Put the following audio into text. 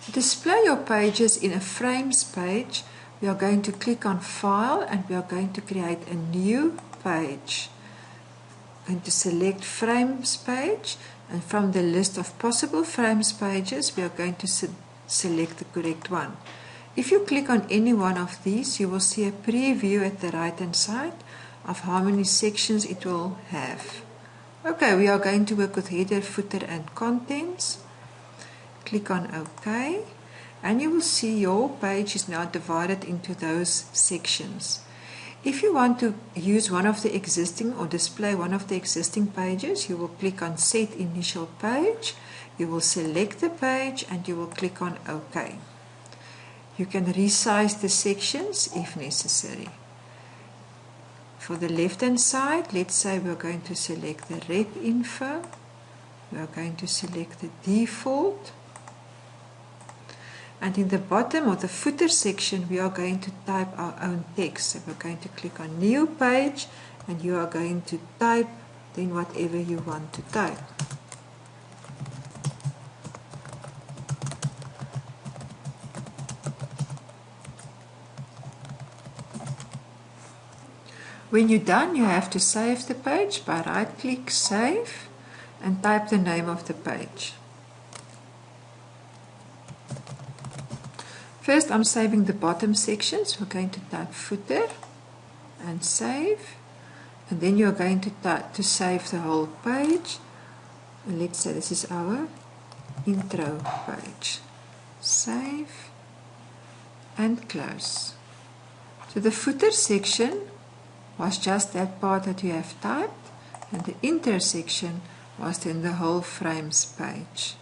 To display your pages in a frames page, we are going to click on File and we are going to create a new page. I'm going to select Frames page, and from the list of possible frames pages we are going to select the correct one. If you click on any one of these, you will see a preview at the right hand side of how many sections it will have. Okay, we are going to work with header, footer and contents. Click on OK, and you will see your page is now divided into those sections. If you want to use one of the existing or display one of the existing pages, you will click on Set Initial Page, you will select the page and you will click on OK. You can resize the sections if necessary. For the left hand side, let's say we're going to select the rep info, we are going to select the default, and in the bottom of the footer section we are going to type our own text. So we're going to click on New Page and you are going to type then whatever you want to type. When you're done, you have to save the page by right-click Save and type the name of the page. First, I'm saving the bottom sections. We're going to type footer and save, and then you're going to save the whole page. And let's say this is our intro page. Save and close. So the footer section was just that part that you have typed, and the intersection was then the whole frames page.